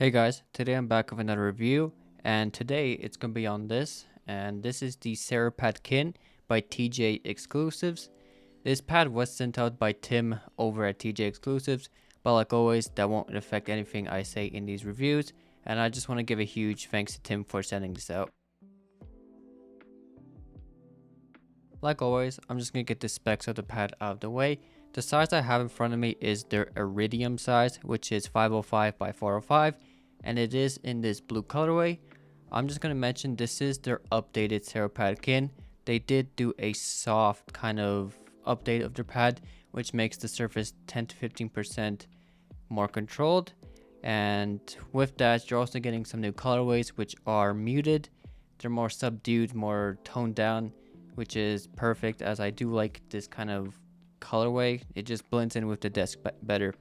Hey guys, today I'm back with another review, and today it's gonna be on this, and this is the Cerapad Kin by TJ Exclusives. This pad was sent out by Tim over at TJ Exclusives, but like always, that won't affect anything I say in these reviews, and I just want to give a huge thanks to Tim for sending this out. Like always, I'm just gonna get the specs of the pad out of the way. The size I have in front of me is their Iridium size, which is 505 by 405, and it is in this blue colorway. I'm just gonna mention this is their updated Cerapad Kin. They did do a soft kind of update of their pad, which makes the surface 10 to 15% more controlled. And with that, you're also getting some new colorways, which are muted. They're more subdued, more toned down, which is perfect as I do like this kind of colorway. It just blends in with the desk better.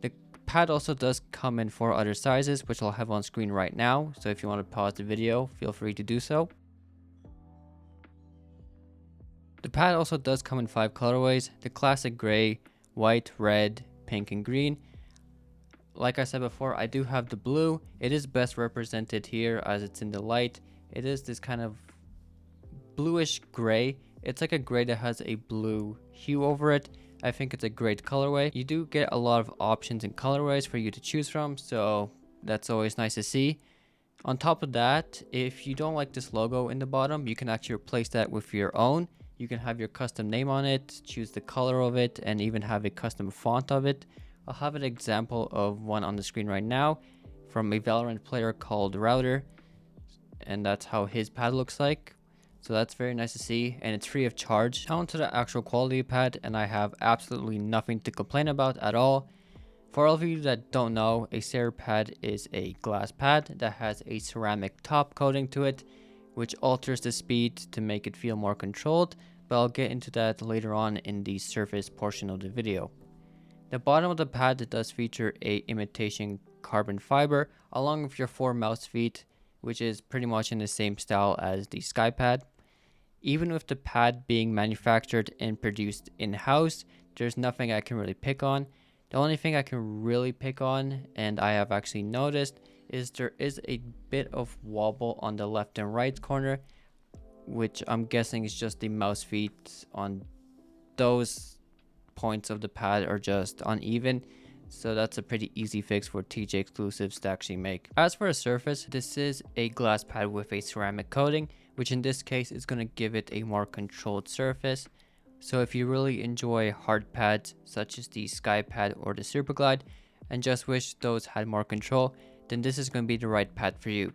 The pad also does come in 4 other sizes, which I'll have on screen right now. So if you want to pause the video, feel free to do so. The pad also does come in 5 colorways: the classic gray, white, red, pink, and green. Like I said before, I do have the blue. It is best represented here as it's in the light. It is this kind of bluish gray. It's like a gray that has a blue hue over it. I think it's a great colorway. You do get a lot of options and colorways for you to choose from, so that's always nice to see. On top of that, if you don't like this logo in the bottom, you can actually replace that with your own. You can have your custom name on it, choose the color of it, and even have a custom font of it. I'll have an example of one on the screen right now from a Valorant player called Router, and that's how his pad looks like. So that's very nice to see, and it's free of charge. Now onto the actual quality of pad, and I have absolutely nothing to complain about at all. For all of you that don't know, a Cerapad is a glass pad that has a ceramic top coating to it, which alters the speed to make it feel more controlled, but I'll get into that later on in the surface portion of the video. The bottom of the pad does feature a imitation carbon fiber along with your 4 mouse feet, which is pretty much in the same style as the SkyPad. Even with the pad being manufactured and produced in-house, there's nothing I can really pick on. The only thing I can really pick on, and I have actually noticed, is there is a bit of wobble on the left and right corner, which I'm guessing is just the mouse feet on those points of the pad are just uneven. So that's a pretty easy fix for TJ Exclusives to actually make. As for the surface, this is a glass pad with a ceramic coating, which in this case is going to give it a more controlled surface. So if you really enjoy hard pads such as the SkyPad or the Superglide and just wish those had more control, then this is going to be the right pad for you.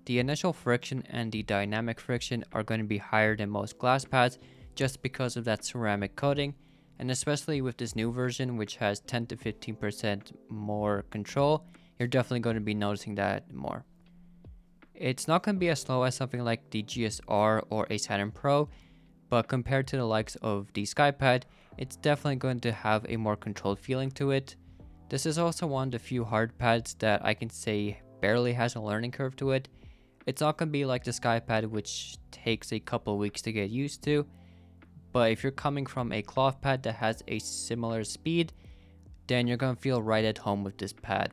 The initial friction and the dynamic friction are going to be higher than most glass pads just because of that ceramic coating, and especially with this new version which has 10 to 15% more control, you're definitely going to be noticing that more. It's not going to be as slow as something like the GSR or a Saturn Pro, but compared to the likes of the SkyPad, it's definitely going to have a more controlled feeling to it. This is also one of the few hard pads that I can say barely has a learning curve to it. It's not going to be like the SkyPad, which takes a couple weeks to get used to, but if you're coming from a cloth pad that has a similar speed, then you're going to feel right at home with this pad.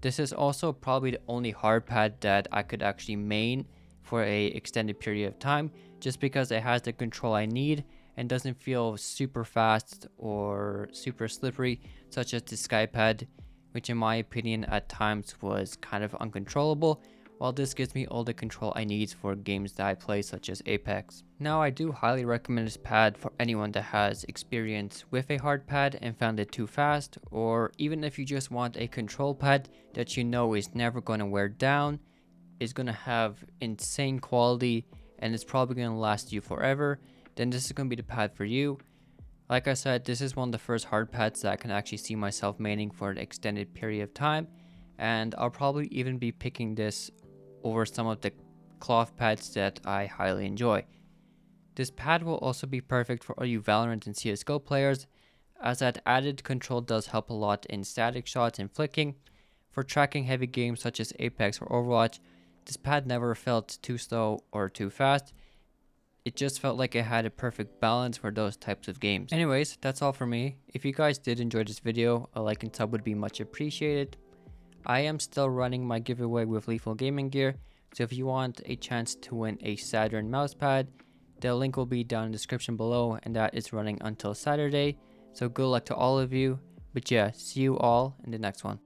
This is also probably the only hard pad that I could actually main for a extended period of time, just because it has the control I need and doesn't feel super fast or super slippery such as the SkyPad, which in my opinion at times was kind of uncontrollable, while this gives me all the control I need for games that I play such as Apex. Now I do highly recommend this pad for anyone that has experience with a hard pad and found it too fast, or even if you just want a control pad that you know is never going to wear down, is going to have insane quality, and it's probably going to last you forever, then this is going to be the pad for you. Like I said, this is one of the first hard pads that I can actually see myself maining for an extended period of time, and I'll probably even be picking this over some of the cloth pads that I highly enjoy. This pad will also be perfect for all you Valorant and CSGO players, as that added control does help a lot in static shots and flicking. For tracking heavy games such as Apex or Overwatch, this pad never felt too slow or too fast. It just felt like it had a perfect balance for those types of games. Anyways, that's all for me. If you guys did enjoy this video, a like and sub would be much appreciated. I am still running my giveaway with Lethal Gaming Gear, so if you want a chance to win a Saturn mousepad, the link will be down in the description below, and that is running until Saturday. So good luck to all of you. But yeah, see you all in the next one.